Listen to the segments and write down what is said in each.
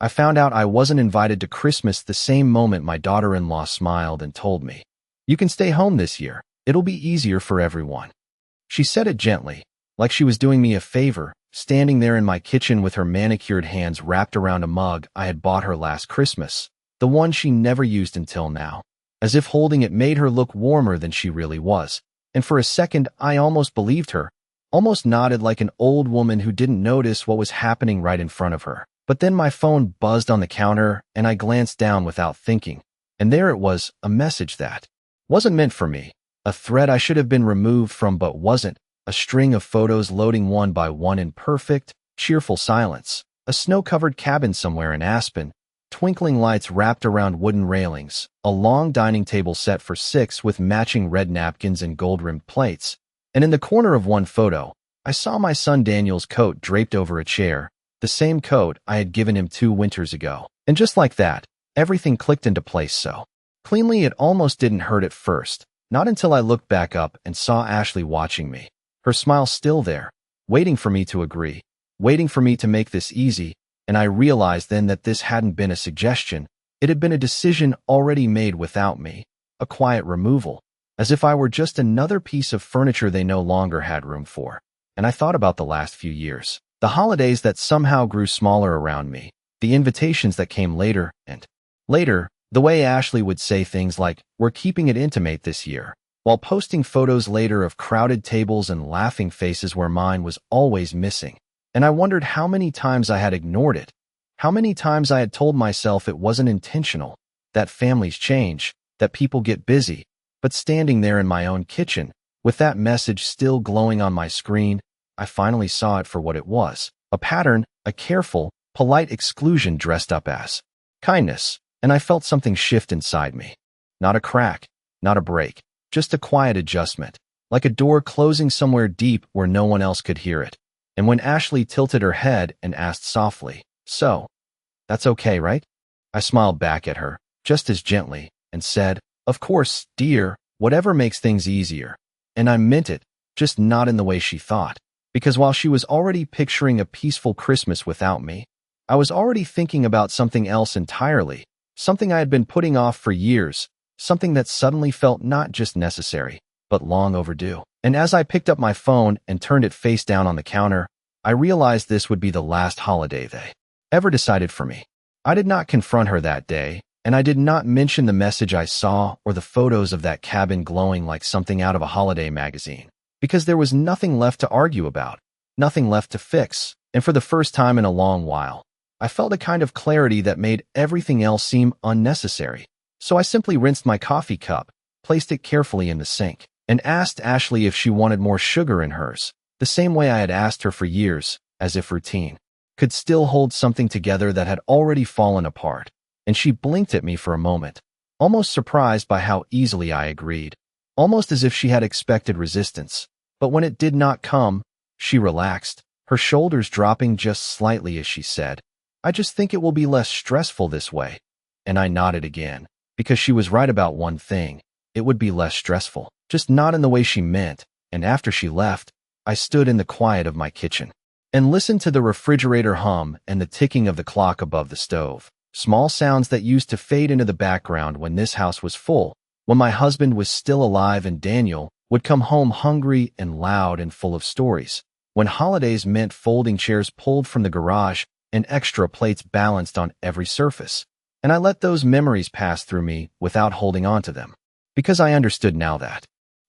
I found out I wasn't invited to Christmas the same moment my daughter-in-law smiled and told me, "You can stay home this year. It'll be easier for everyone." She said it gently, like she was doing me a favor, standing there in my kitchen with her manicured hands wrapped around a mug I had bought her last Christmas, the one she never used until now, as if holding it made her look warmer than she really was. And for a second, I almost believed her, almost nodded like an old woman who didn't notice what was happening right in front of her. But then my phone buzzed on the counter, and I glanced down without thinking, and there it was, a message that wasn't meant for me, a thread I should have been removed from but wasn't, a string of photos loading one by one in perfect, cheerful silence, a snow-covered cabin somewhere in Aspen, twinkling lights wrapped around wooden railings, a long dining table set for 6 with matching red napkins and gold-rimmed plates, and in the corner of one photo, I saw my son Daniel's coat draped over a chair, the same coat I had given him 2 winters ago. And just like that, everything clicked into place so cleanly it almost didn't hurt at first, not until I looked back up and saw Ashley watching me, her smile still there, waiting for me to agree, waiting for me to make this easy, and I realized then that this hadn't been a suggestion, it had been a decision already made without me, a quiet removal, as if I were just another piece of furniture they no longer had room for. And I thought about the last few years. The holidays that somehow grew smaller around me, the invitations that came later, and later, the way Ashley would say things like, "We're keeping it intimate this year," while posting photos later of crowded tables and laughing faces where mine was always missing. And I wondered how many times I had ignored it, how many times I had told myself it wasn't intentional, that families change, that people get busy, but standing there in my own kitchen, with that message still glowing on my screen, I finally saw it for what it was, a pattern, a careful, polite exclusion dressed up as kindness, and I felt something shift inside me. Not a crack, not a break, just a quiet adjustment, like a door closing somewhere deep where no one else could hear it. And when Ashley tilted her head and asked softly, "So, that's okay, right?" I smiled back at her, just as gently, and said, "Of course, dear, whatever makes things easier." And I meant it, just not in the way she thought. Because while she was already picturing a peaceful Christmas without me, I was already thinking about something else entirely, something I had been putting off for years, something that suddenly felt not just necessary, but long overdue. And as I picked up my phone and turned it face down on the counter, I realized this would be the last holiday they ever decided for me. I did not confront her that day, and I did not mention the message I saw or the photos of that cabin glowing like something out of a holiday magazine. Because there was nothing left to argue about, nothing left to fix, and for the first time in a long while, I felt a kind of clarity that made everything else seem unnecessary. So I simply rinsed my coffee cup, placed it carefully in the sink, and asked Ashley if she wanted more sugar in hers, the same way I had asked her for years, as if routine could still hold something together that had already fallen apart. And she blinked at me for a moment, almost surprised by how easily I agreed, almost as if she had expected resistance. But when it did not come, she relaxed, her shoulders dropping just slightly as she said, "I just think it will be less stressful this way." And I nodded again, because she was right about one thing, it would be less stressful, just not in the way she meant. And after she left, I stood in the quiet of my kitchen and listened to the refrigerator hum and the ticking of the clock above the stove, small sounds that used to fade into the background when this house was full, when my husband was still alive and Daniel would come home hungry and loud and full of stories, when holidays meant folding chairs pulled from the garage and extra plates balanced on every surface. And I let those memories pass through me without holding on to them, because I understood now that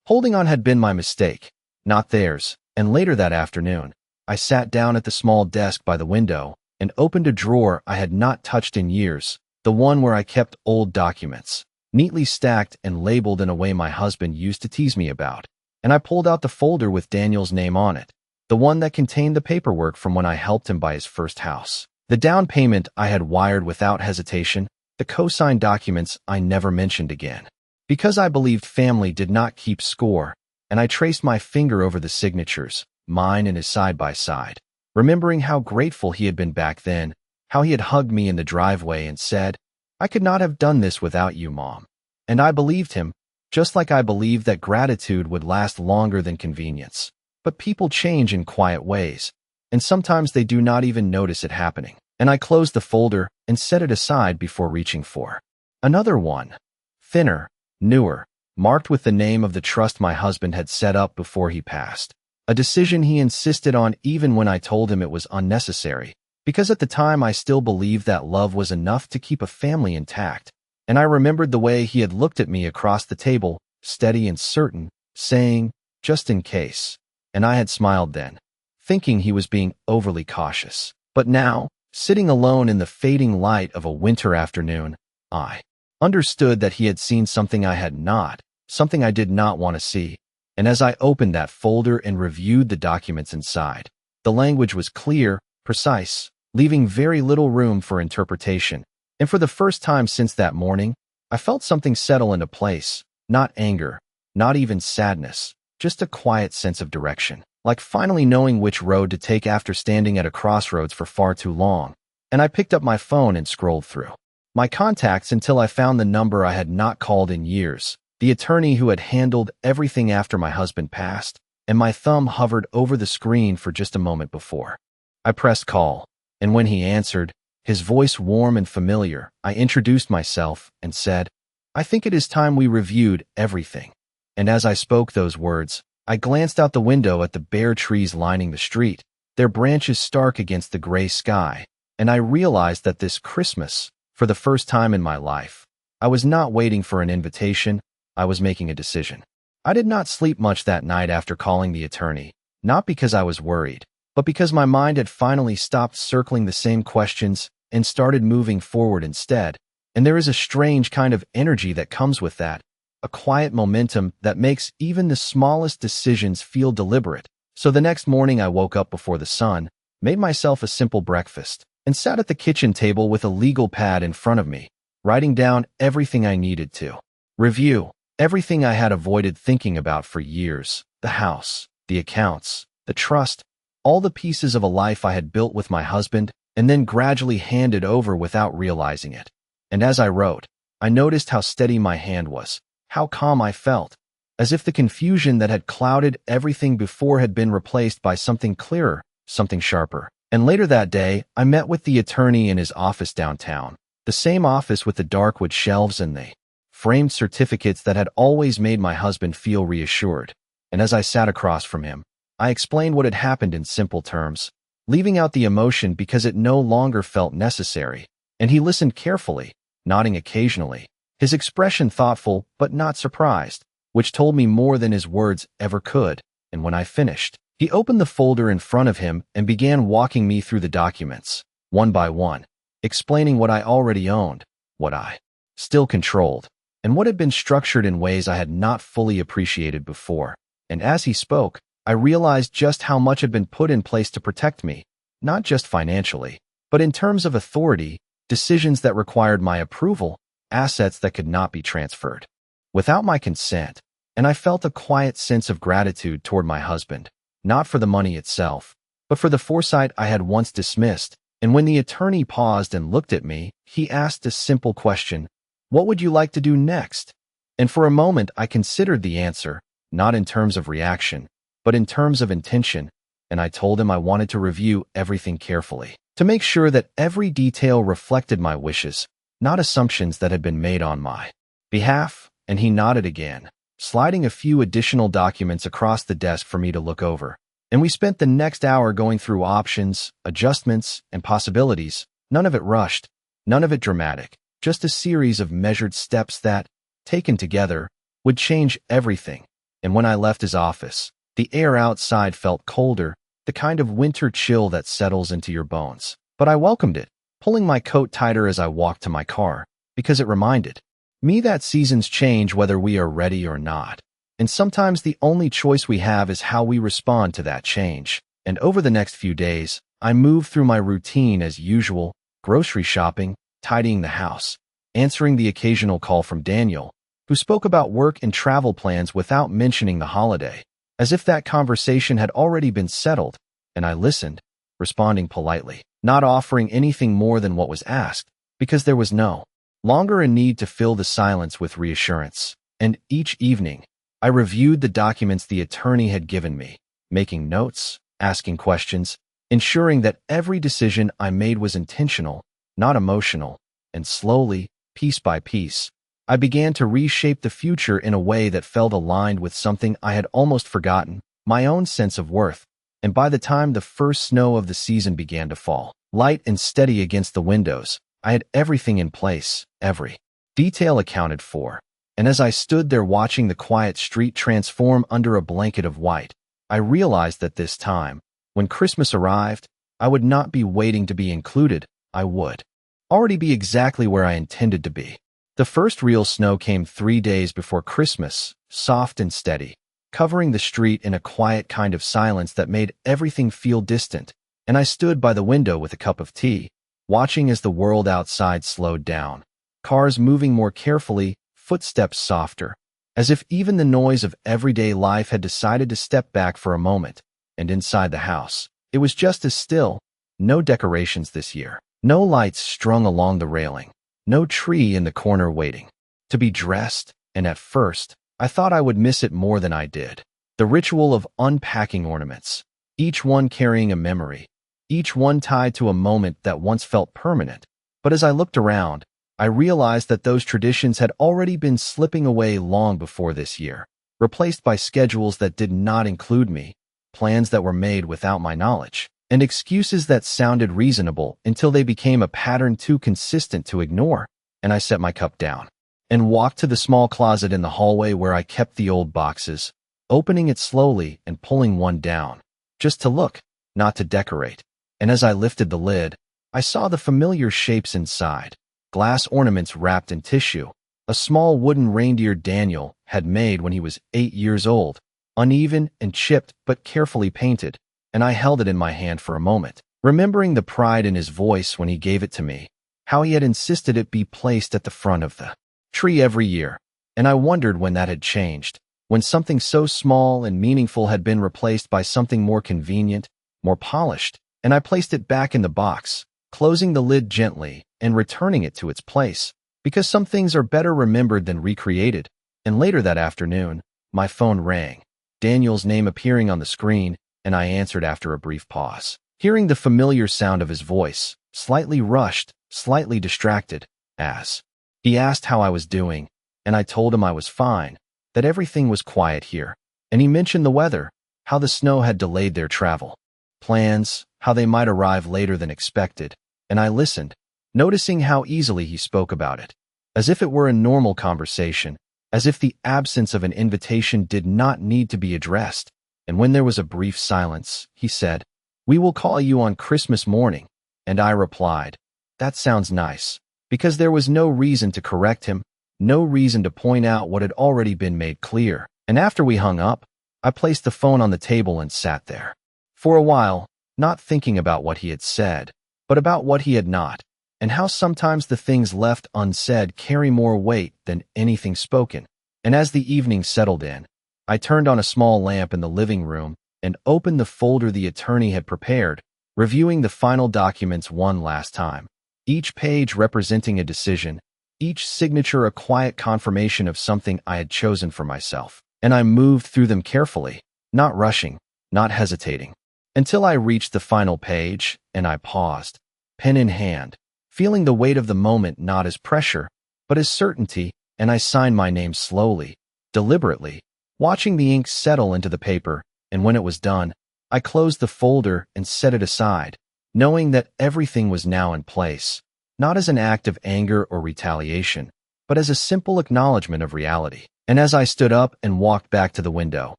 holding on had been my mistake, not theirs. And later that afternoon, I sat down at the small desk by the window and opened a drawer I had not touched in years, the one where I kept old documents, neatly stacked and labeled in a way my husband used to tease me about. And I pulled out the folder with Daniel's name on it, the one that contained the paperwork from when I helped him buy his first house, the down payment I had wired without hesitation, the co-signed documents I never mentioned again, because I believed family did not keep score. And I traced my finger over the signatures, mine and his side by side, remembering how grateful he had been back then, how he had hugged me in the driveway and said, "I could not have done this without you, Mom." And I believed him, just like I believed that gratitude would last longer than convenience. But people change in quiet ways, and sometimes they do not even notice it happening. and I closed the folder and set it aside before reaching for another one, thinner, newer, marked with the name of the trust my husband had set up before he passed. A decision he insisted on even when I told him it was unnecessary, because at the time I still believed that love was enough to keep a family intact. And I remembered the way he had looked at me across the table, steady and certain, saying, "Just in case." And I had smiled then, thinking he was being overly cautious. But now, sitting alone in the fading light of a winter afternoon, I understood that he had seen something I had not, something I did not want to see. And as I opened that folder and reviewed the documents inside, the language was clear, precise, leaving very little room for interpretation. And for the first time since that morning, I felt something settle into place. Not anger, not even sadness, just a quiet sense of direction, like finally knowing which road to take after standing at a crossroads for far too long. And I picked up my phone and scrolled through my contacts until I found the number I had not called in years, the attorney who had handled everything after my husband passed, and my thumb hovered over the screen for just a moment before I pressed call. And when he answered, his voice warm and familiar, I introduced myself and said, "I think it is time we reviewed everything." And as I spoke those words, I glanced out the window at the bare trees lining the street, their branches stark against the gray sky, and I realized that this Christmas, for the first time in my life, I was not waiting for an invitation, I was making a decision. I did not sleep much that night after calling the attorney, not because I was worried, but because my mind had finally stopped circling the same questions and started moving forward instead. And there is a strange kind of energy that comes with that, a quiet momentum that makes even the smallest decisions feel deliberate. So the next morning I woke up before the sun, made myself a simple breakfast, and sat at the kitchen table with a legal pad in front of me, writing down everything I needed to review, everything I had avoided thinking about for years, the house, the accounts, the trust, all the pieces of a life I had built with my husband and then gradually handed over without realizing it. And as I wrote, I noticed how steady my hand was, how calm I felt, as if the confusion that had clouded everything before had been replaced by something clearer, something sharper. And later that day, I met with the attorney in his office downtown, the same office with the dark wood shelves and the framed certificates that had always made my husband feel reassured. And as I sat across from him, I explained what had happened in simple terms, leaving out the emotion because it no longer felt necessary. And he listened carefully, nodding occasionally, his expression thoughtful but not surprised, which told me more than his words ever could. And when I finished, he opened the folder in front of him and began walking me through the documents, one by one, explaining what I already owned, what I still controlled, and what had been structured in ways I had not fully appreciated before. And as he spoke, I realized just how much had been put in place to protect me, not just financially, but in terms of authority, decisions that required my approval, assets that could not be transferred without my consent. And I felt a quiet sense of gratitude toward my husband, not for the money itself, but for the foresight I had once dismissed. And when the attorney paused and looked at me, he asked a simple question, "What would you like to do next?" And for a moment I considered the answer, not in terms of reaction, but in terms of intention, and I told him I wanted to review everything carefully, to make sure that every detail reflected my wishes, not assumptions that had been made on my behalf. And he nodded again, sliding a few additional documents across the desk for me to look over. And we spent the next hour going through options, adjustments, and possibilities, none of it rushed, none of it dramatic, just a series of measured steps that, taken together, would change everything. And when I left his office, the air outside felt colder, the kind of winter chill that settles into your bones. But I welcomed it, pulling my coat tighter as I walked to my car, because it reminded me that seasons change whether we are ready or not. And sometimes the only choice we have is how we respond to that change. And over the next few days, I moved through my routine as usual, grocery shopping, tidying the house, answering the occasional call from Daniel, who spoke about work and travel plans without mentioning the holiday, as if that conversation had already been settled. And I listened, responding politely, not offering anything more than what was asked, because there was no longer a need to fill the silence with reassurance. And each evening, I reviewed the documents the attorney had given me, making notes, asking questions, ensuring that every decision I made was intentional, not emotional, and slowly, piece by piece, I began to reshape the future in a way that felt aligned with something I had almost forgotten, my own sense of worth. And by the time the first snow of the season began to fall, light and steady against the windows, I had everything in place, every detail accounted for. And as I stood there watching the quiet street transform under a blanket of white, I realized that this time, when Christmas arrived, I would not be waiting to be included, I would already be exactly where I intended to be. The first real snow came 3 days before Christmas, soft and steady, covering the street in a quiet kind of silence that made everything feel distant, and I stood by the window with a cup of tea, watching as the world outside slowed down, cars moving more carefully, footsteps softer, as if even the noise of everyday life had decided to step back for a moment. And inside the house, it was just as still, no decorations this year, no lights strung along the railing, no tree in the corner waiting to be dressed, and at first, I thought I would miss it more than I did. The ritual of unpacking ornaments, each one carrying a memory, each one tied to a moment that once felt permanent. But as I looked around, I realized that those traditions had already been slipping away long before this year, replaced by schedules that did not include me, plans that were made without my knowledge, and excuses that sounded reasonable until they became a pattern too consistent to ignore. And I set my cup down and walked to the small closet in the hallway where I kept the old boxes, opening it slowly and pulling one down, just to look, not to decorate. And as I lifted the lid, I saw the familiar shapes inside, glass ornaments wrapped in tissue, a small wooden reindeer Daniel had made when he was 8 years old, uneven and chipped but carefully painted, and I held it in my hand for a moment, remembering the pride in his voice when he gave it to me, how he had insisted it be placed at the front of the tree every year. And I wondered when that had changed, when something so small and meaningful had been replaced by something more convenient, more polished. And I placed it back in the box, closing the lid gently and returning it to its place, because some things are better remembered than recreated. And later that afternoon, my phone rang, Daniel's name appearing on the screen, and I answered after a brief pause, hearing the familiar sound of his voice, slightly rushed, slightly distracted, as he asked how I was doing, and I told him I was fine, that everything was quiet here, and he mentioned the weather, how the snow had delayed their travel plans, how they might arrive later than expected, and I listened, noticing how easily he spoke about it, as if it were a normal conversation, as if the absence of an invitation did not need to be addressed. And when there was a brief silence, he said, "We will call you on Christmas morning," and I replied, "That sounds nice," because there was no reason to correct him, no reason to point out what had already been made clear. And after we hung up, I placed the phone on the table and sat there for a while, not thinking about what he had said, but about what he had not, and how sometimes the things left unsaid carry more weight than anything spoken. And as the evening settled in, I turned on a small lamp in the living room and opened the folder the attorney had prepared, reviewing the final documents one last time, each page representing a decision, each signature a quiet confirmation of something I had chosen for myself. And I moved through them carefully, not rushing, not hesitating, until I reached the final page, and I paused, pen in hand, feeling the weight of the moment not as pressure, but as certainty, and I signed my name slowly, deliberately, watching the ink settle into the paper. And when it was done, I closed the folder and set it aside, knowing that everything was now in place, not as an act of anger or retaliation, but as a simple acknowledgement of reality. And as I stood up and walked back to the window,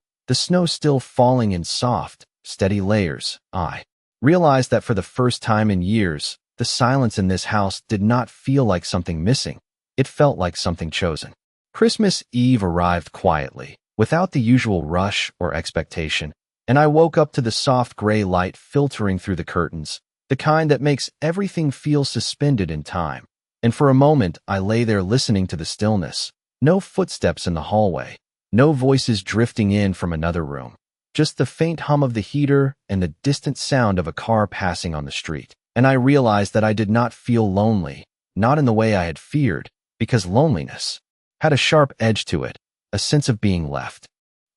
the snow still falling in soft, steady layers, I realized that for the first time in years, the silence in this house did not feel like something missing. It felt like something chosen. Christmas Eve arrived quietly, without the usual rush or expectation, and I woke up to the soft gray light filtering through the curtains, the kind that makes everything feel suspended in time. And for a moment, I lay there listening to the stillness. No footsteps in the hallway, no voices drifting in from another room, just the faint hum of the heater and the distant sound of a car passing on the street. And I realized that I did not feel lonely, not in the way I had feared, because loneliness had a sharp edge to it, a sense of being left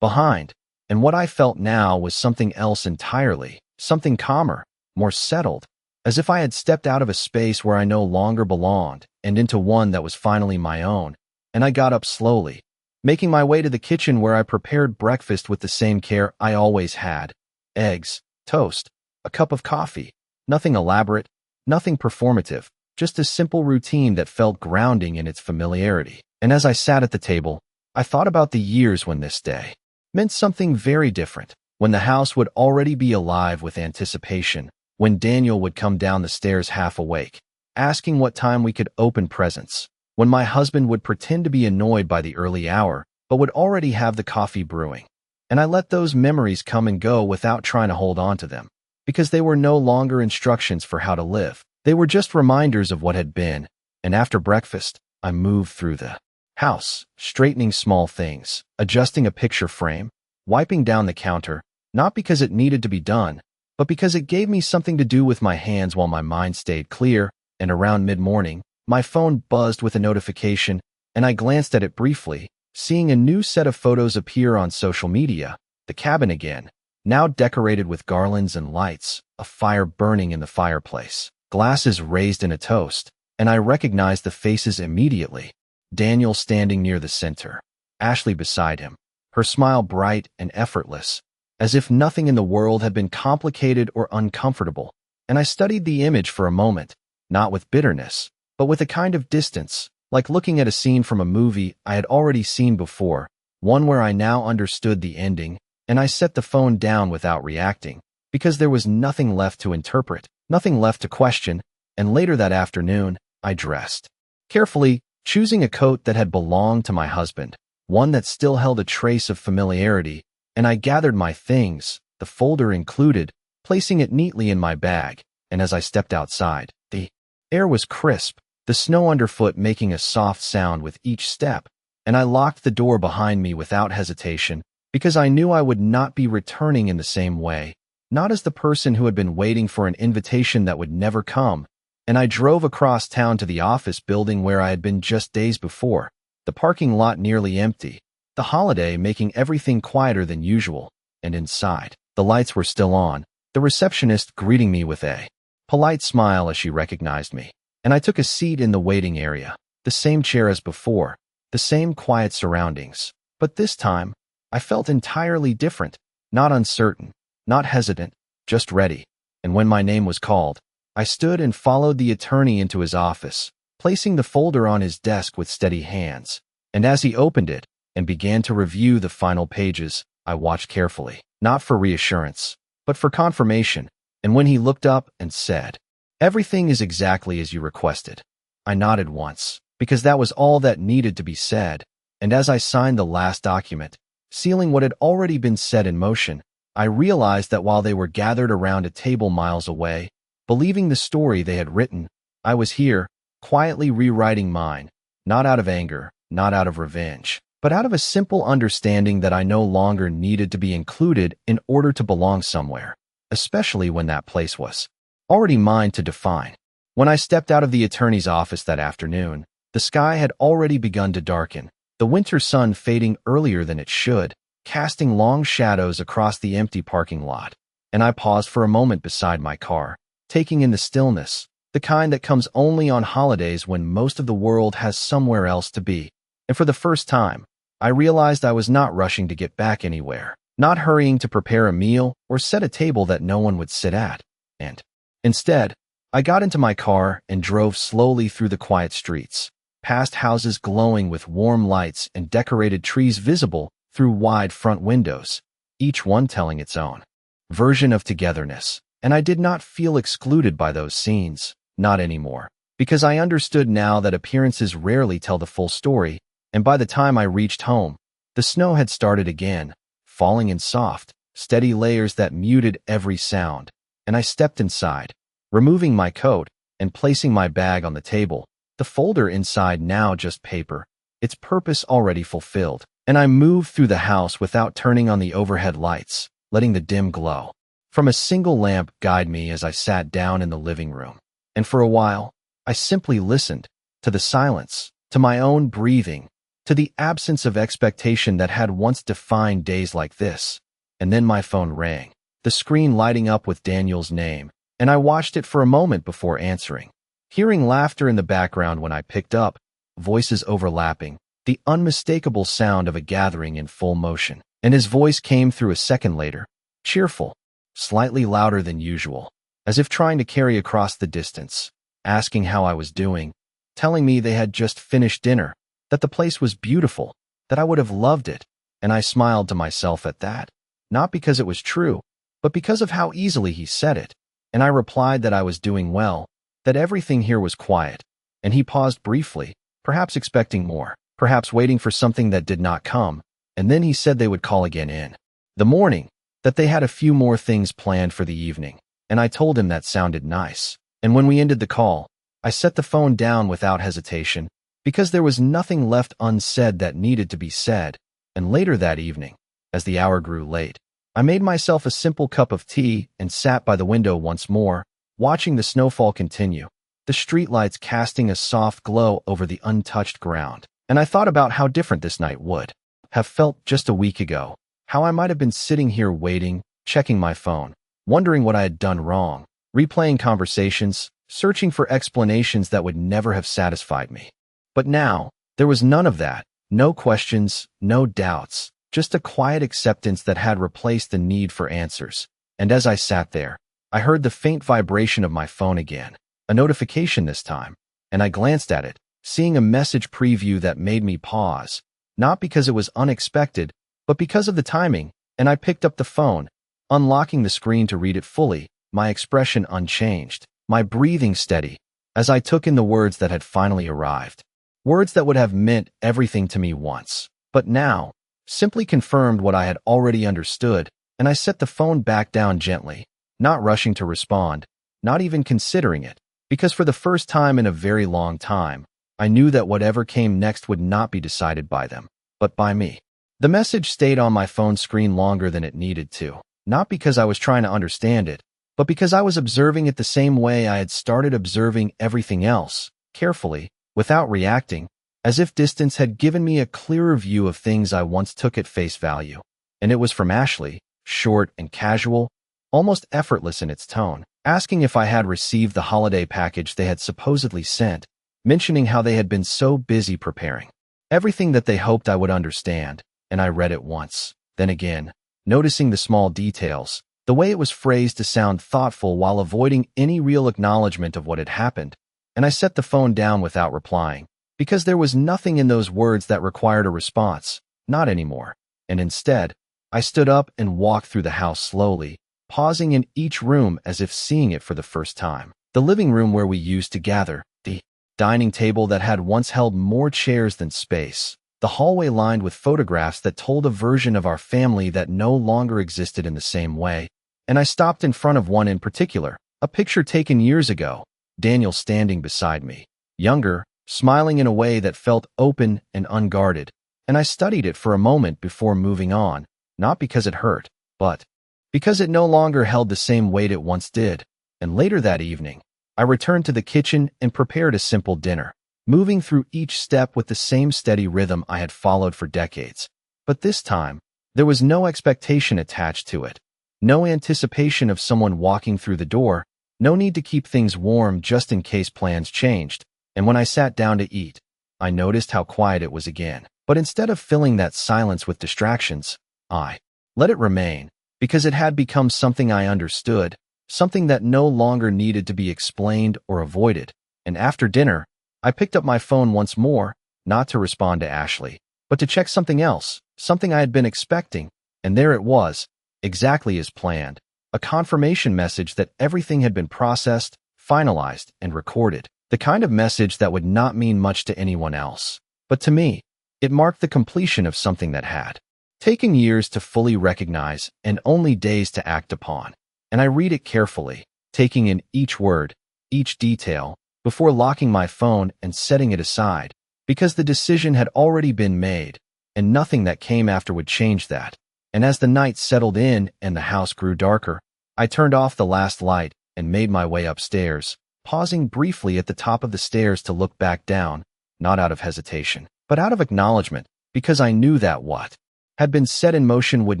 behind. And what I felt now was something else entirely, something calmer, more settled, as if I had stepped out of a space where I no longer belonged and into one that was finally my own. And I got up slowly, making my way to the kitchen where I prepared breakfast with the same care I always had. Eggs, toast, a cup of coffee. Nothing elaborate, nothing performative, just a simple routine that felt grounding in its familiarity. And as I sat at the table, I thought about the years when this day meant something very different, when the house would already be alive with anticipation, when Daniel would come down the stairs half awake, asking what time we could open presents, when my husband would pretend to be annoyed by the early hour, but would already have the coffee brewing. And I let those memories come and go without trying to hold on to them, because they were no longer instructions for how to live. They were just reminders of what had been. And after breakfast, I moved through the house, straightening small things, adjusting a picture frame, wiping down the counter, not because it needed to be done, but because it gave me something to do with my hands while my mind stayed clear. And around mid-morning, my phone buzzed with a notification, and I glanced at it briefly, seeing a new set of photos appear on social media. The cabin again, now decorated with garlands and lights, a fire burning in the fireplace, glasses raised in a toast, and I recognized the faces immediately. Daniel standing near the center, Ashley beside him, her smile bright and effortless, as if nothing in the world had been complicated or uncomfortable. And I studied the image for a moment, not with bitterness, but with a kind of distance, like looking at a scene from a movie I had already seen before, one where I now understood the ending. And I set the phone down without reacting, because there was nothing left to interpret, nothing left to question. And later that afternoon, I dressed carefully, choosing a coat that had belonged to my husband, one that still held a trace of familiarity, and I gathered my things, the folder included, placing it neatly in my bag. And as I stepped outside, the air was crisp, the snow underfoot making a soft sound with each step, and I locked the door behind me without hesitation, because I knew I would not be returning in the same way, not as the person who had been waiting for an invitation that would never come. And I drove across town to the office building where I had been just days before, the parking lot nearly empty, the holiday making everything quieter than usual. And inside, the lights were still on, the receptionist greeting me with a polite smile as she recognized me. And I took a seat in the waiting area, the same chair as before, the same quiet surroundings. But this time, I felt entirely different, not uncertain, not hesitant, just ready. And when my name was called, I stood and followed the attorney into his office, placing the folder on his desk with steady hands. And as he opened it and began to review the final pages, I watched carefully, not for reassurance, but for confirmation. And when he looked up and said, "Everything is exactly as you requested," I nodded once, because that was all that needed to be said. And as I signed the last document, sealing what had already been set in motion, I realized that while they were gathered around a table miles away, believing the story they had written, I was here, quietly rewriting mine, not out of anger, not out of revenge, but out of a simple understanding that I no longer needed to be included in order to belong somewhere, especially when that place was already mine to define. When I stepped out of the attorney's office that afternoon, the sky had already begun to darken, the winter sun fading earlier than it should, casting long shadows across the empty parking lot. And I paused for a moment beside my car, taking in the stillness, the kind that comes only on holidays when most of the world has somewhere else to be. And for the first time, I realized I was not rushing to get back anywhere, not hurrying to prepare a meal or set a table that no one would sit at. And instead, I got into my car and drove slowly through the quiet streets, past houses glowing with warm lights and decorated trees visible through wide front windows, each one telling its own version of togetherness. And I did not feel excluded by those scenes, not anymore, because I understood now that appearances rarely tell the full story. And by the time I reached home, the snow had started again, falling in soft, steady layers that muted every sound. And I stepped inside, removing my coat and placing my bag on the table, the folder inside now just paper, its purpose already fulfilled. And I moved through the house without turning on the overhead lights, letting the dim glow from a single lamp guide me as I sat down in the living room. And for a while, I simply listened to the silence, to my own breathing, to the absence of expectation that had once defined days like this. And then my phone rang, the screen lighting up with Daniel's name, and I watched it for a moment before answering. Hearing laughter in the background when I picked up, voices overlapping, the unmistakable sound of a gathering in full motion. And his voice came through a second later, cheerful, slightly louder than usual, as if trying to carry across the distance, asking how I was doing, telling me they had just finished dinner, that the place was beautiful, that I would have loved it, and I smiled to myself at that, not because it was true, but because of how easily he said it, and I replied that I was doing well, that everything here was quiet, and he paused briefly, perhaps expecting more, perhaps waiting for something that did not come, and then he said they would call again in the morning, that they had a few more things planned for the evening, and I told him that sounded nice. And when we ended the call, I set the phone down without hesitation, because there was nothing left unsaid that needed to be said. And later that evening, as the hour grew late, I made myself a simple cup of tea and sat by the window once more, watching the snowfall continue, the streetlights casting a soft glow over the untouched ground. And I thought about how different this night would have felt just a week ago, how I might have been sitting here waiting, checking my phone, wondering what I had done wrong, replaying conversations, searching for explanations that would never have satisfied me. But now, there was none of that, no questions, no doubts, just a quiet acceptance that had replaced the need for answers. And as I sat there, I heard the faint vibration of my phone again, a notification this time, and I glanced at it, seeing a message preview that made me pause, not because it was unexpected, but because of the timing, and I picked up the phone, unlocking the screen to read it fully, my expression unchanged, my breathing steady, as I took in the words that had finally arrived. Words that would have meant everything to me once, but now, simply confirmed what I had already understood, and I set the phone back down gently, not rushing to respond, not even considering it, because for the first time in a very long time, I knew that whatever came next would not be decided by them, but by me. The message stayed on my phone screen longer than it needed to, not because I was trying to understand it, but because I was observing it the same way I had started observing everything else, carefully, without reacting, as if distance had given me a clearer view of things I once took at face value. And it was from Ashley, short and casual, almost effortless in its tone, asking if I had received the holiday package they had supposedly sent, mentioning how they had been so busy preparing. Everything that they hoped I would understand, and I read it once, then again, noticing the small details, the way it was phrased to sound thoughtful while avoiding any real acknowledgement of what had happened, and I set the phone down without replying, because there was nothing in those words that required a response, not anymore, and instead, I stood up and walked through the house slowly, pausing in each room as if seeing it for the first time. The living room where we used to gather, the dining table that had once held more chairs than space, the hallway lined with photographs that told a version of our family that no longer existed in the same way, and I stopped in front of one in particular, a picture taken years ago, Daniel standing beside me, younger, smiling in a way that felt open and unguarded, and I studied it for a moment before moving on, not because it hurt, but because it no longer held the same weight it once did. And later that evening, I returned to the kitchen and prepared a simple dinner, moving through each step with the same steady rhythm I had followed for decades. But this time, there was no expectation attached to it, no anticipation of someone walking through the door, no need to keep things warm just in case plans changed. And when I sat down to eat, I noticed how quiet it was again. But instead of filling that silence with distractions, I let it remain, because it had become something I understood, something that no longer needed to be explained or avoided. And after dinner, I picked up my phone once more, not to respond to Ashley, but to check something else, something I had been expecting, and there it was, exactly as planned, a confirmation message that everything had been processed, finalized, and recorded, the kind of message that would not mean much to anyone else. But to me, it marked the completion of something that had taken years to fully recognize and only days to act upon. And I read it carefully, taking in each word, each detail, before locking my phone and setting it aside, because the decision had already been made, and nothing that came after would change that. And as the night settled in and the house grew darker, I turned off the last light and made my way upstairs, pausing briefly at the top of the stairs to look back down, not out of hesitation, but out of acknowledgement, because I knew that what had been set in motion would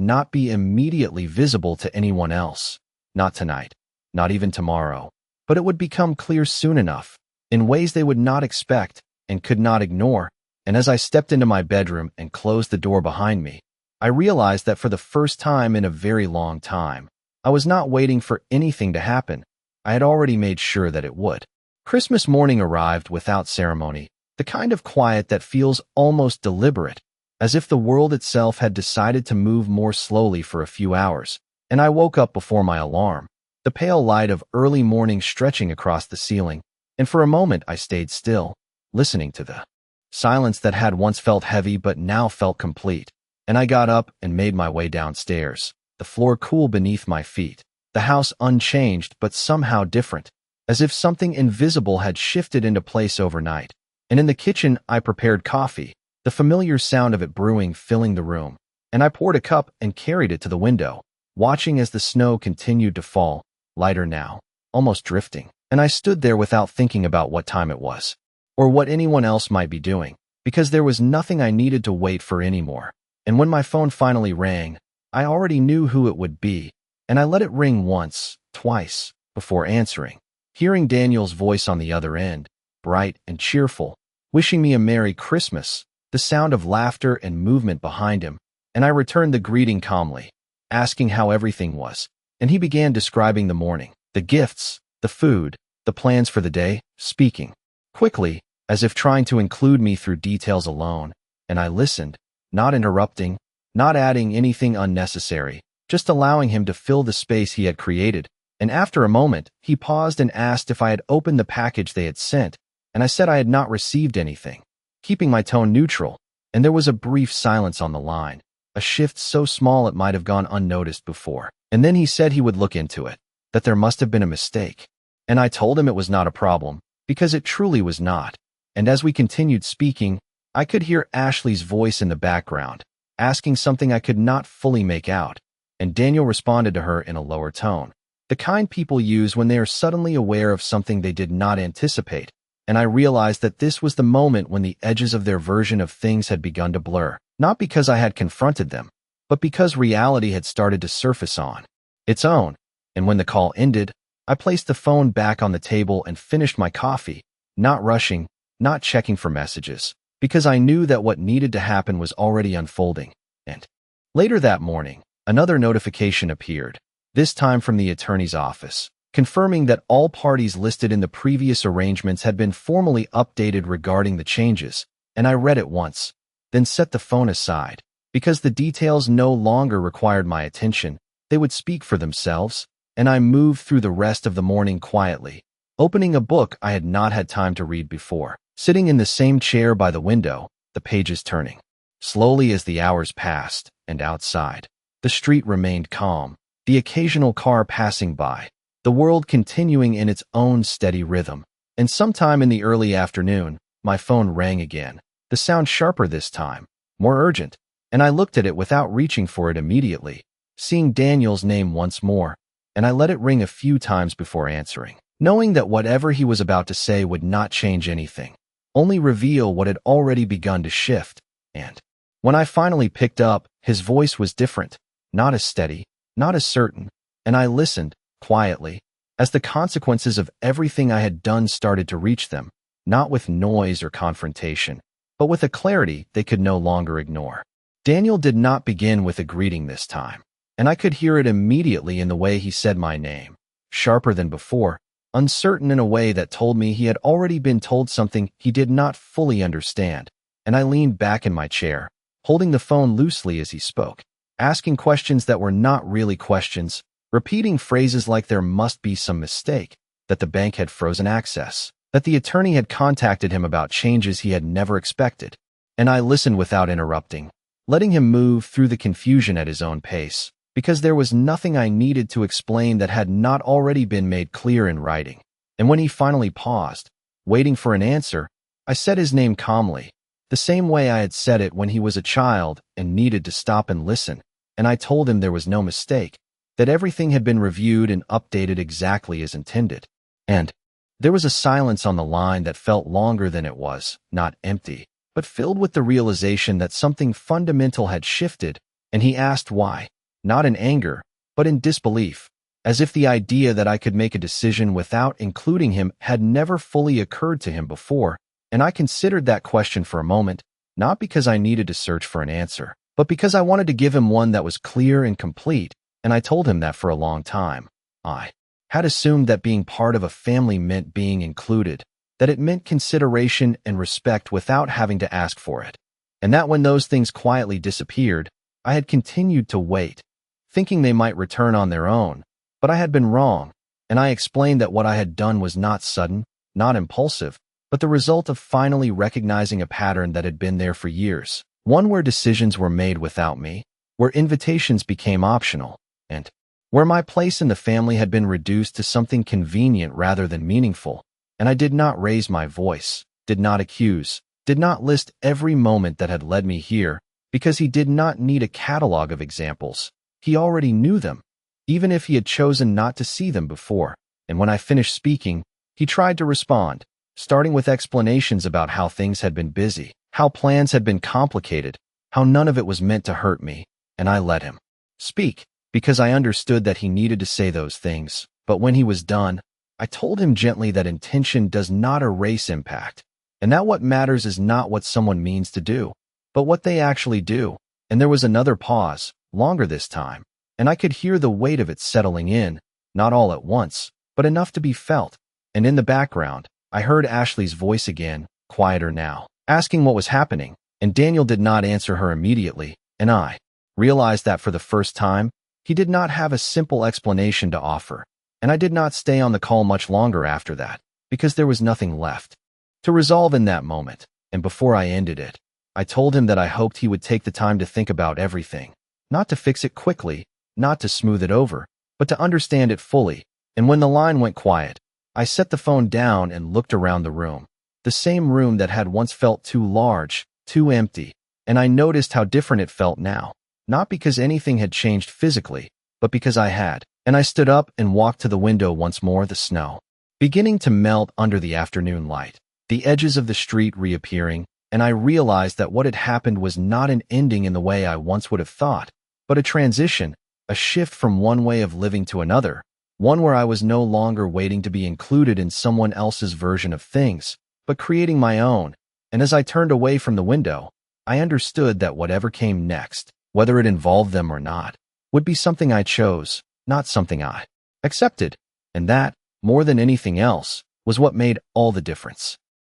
not be immediately visible to anyone else. Not tonight. not even tomorrow. But it would become clear soon enough, in ways they would not expect and could not ignore. And as I stepped into my bedroom and closed the door behind me, I realized that for the first time in a very long time, I was not waiting for anything to happen. I had already made sure that it would. Christmas morning arrived without ceremony, the kind of quiet that feels almost deliberate, as if the world itself had decided to move more slowly for a few hours. And I woke up before my alarm, the pale light of early morning stretching across the ceiling, and for a moment I stayed still, listening to the silence that had once felt heavy but now felt complete. And I got up and made my way downstairs, the floor cool beneath my feet, the house unchanged but somehow different, as if something invisible had shifted into place overnight. And in the kitchen I prepared coffee, the familiar sound of it brewing filling the room, and I poured a cup and carried it to the window, watching as the snow continued to fall, lighter now, almost drifting. And I stood there without thinking about what time it was, or what anyone else might be doing, because there was nothing I needed to wait for anymore. And when my phone finally rang, I already knew who it would be, and I let it ring once, twice, before answering, hearing Daniel's voice on the other end, bright and cheerful, wishing me a Merry Christmas, the sound of laughter and movement behind him, and I returned the greeting calmly, asking how everything was, and he began describing the morning, the gifts, the food, the plans for the day, speaking quickly, as if trying to include me through details alone, and I listened, not interrupting, not adding anything unnecessary, just allowing him to fill the space he had created. And after a moment, he paused and asked if I had opened the package they had sent, and I said I had not received anything, keeping my tone neutral, and there was a brief silence on the line, a shift so small it might have gone unnoticed before. And then he said he would look into it, that there must have been a mistake. And I told him it was not a problem, because it truly was not. And as we continued speaking, I could hear Ashley's voice in the background, asking something I could not fully make out, and Daniel responded to her in a lower tone, the kind people use when they are suddenly aware of something they did not anticipate. And I realized that this was the moment when the edges of their version of things had begun to blur, not because I had confronted them, but because reality had started to surface on its own. And when the call ended, I placed the phone back on the table and finished my coffee, not rushing, not checking for messages, because I knew that what needed to happen was already unfolding. And later that morning, another notification appeared, this time from the attorney's office, confirming that all parties listed in the previous arrangements had been formally updated regarding the changes, and I read it once, then set the phone aside, because the details no longer required my attention. They would speak for themselves, and I moved through the rest of the morning quietly, opening a book I had not had time to read before, sitting in the same chair by the window, the pages turning slowly as the hours passed, and outside, the street remained calm, the occasional car passing by, the world continuing in its own steady rhythm. And sometime in the early afternoon, my phone rang again, the sound sharper this time, more urgent, and I looked at it without reaching for it immediately, seeing Daniel's name once more, and I let it ring a few times before answering, knowing that whatever he was about to say would not change anything, only reveal what had already begun to shift. And when I finally picked up, his voice was different, not as steady, not as certain, and I listened, quietly, as the consequences of everything I had done started to reach them, not with noise or confrontation, but with a clarity they could no longer ignore. Daniel did not begin with a greeting this time, and I could hear it immediately in the way he said my name, sharper than before, uncertain in a way that told me he had already been told something he did not fully understand. And I leaned back in my chair, holding the phone loosely as he spoke, asking questions that were not really questions, repeating phrases like there must be some mistake, that the bank had frozen access, that the attorney had contacted him about changes he had never expected. And I listened without interrupting, letting him move through the confusion at his own pace, because there was nothing I needed to explain that had not already been made clear in writing. And when he finally paused, waiting for an answer, I said his name calmly, the same way I had said it when he was a child and needed to stop and listen, and I told him there was no mistake, that everything had been reviewed and updated exactly as intended. And there was a silence on the line that felt longer than it was, not empty, but filled with the realization that something fundamental had shifted, and he asked why, not in anger, but in disbelief. as if the idea that I could make a decision without including him had never fully occurred to him before, and I considered that question for a moment, not because I needed to search for an answer, but because I wanted to give him one that was clear and complete, and I told him that for a long time. I had assumed that being part of a family meant being included, that it meant consideration and respect without having to ask for it, and that when those things quietly disappeared, I had continued to wait, thinking they might return on their own. But I had been wrong, and I explained that what I had done was not sudden, not impulsive, but the result of finally recognizing a pattern that had been there for years, one where decisions were made without me, where invitations became optional, and where my place in the family had been reduced to something convenient rather than meaningful. And I did not raise my voice, did not accuse, did not list every moment that had led me here, because he did not need a catalog of examples. He already knew them, even if he had chosen not to see them before. And when I finished speaking, he tried to respond, starting with explanations about how things had been busy, how plans had been complicated, how none of it was meant to hurt me, and I let him speak, because I understood that he needed to say those things. But when he was done, I told him gently that intention does not erase impact, and that what matters is not what someone means to do, but what they actually do. And there was another pause, longer this time, and I could hear the weight of it settling in, not all at once, but enough to be felt. And in the background, I heard Ashley's voice again, quieter now, asking what was happening, and Daniel did not answer her immediately, and I realized that for the first time, he did not have a simple explanation to offer, and I did not stay on the call much longer after that, because there was nothing left to resolve in that moment. And before I ended it, I told him that I hoped he would take the time to think about everything, not to fix it quickly, not to smooth it over, but to understand it fully. And when the line went quiet, I set the phone down and looked around the room, the same room that had once felt too large, too empty, and I noticed how different it felt now, not because anything had changed physically, but because I had. And I stood up and walked to the window once more, the snow beginning to melt under the afternoon light, the edges of the street reappearing, and I realized that what had happened was not an ending in the way I once would have thought, but a transition, a shift from one way of living to another, one where I was no longer waiting to be included in someone else's version of things, but creating my own. And as I turned away from the window, I understood that whatever came next, whether it involved them or not, would be something I chose, not something I accepted. And that, more than anything else, was what made all the difference.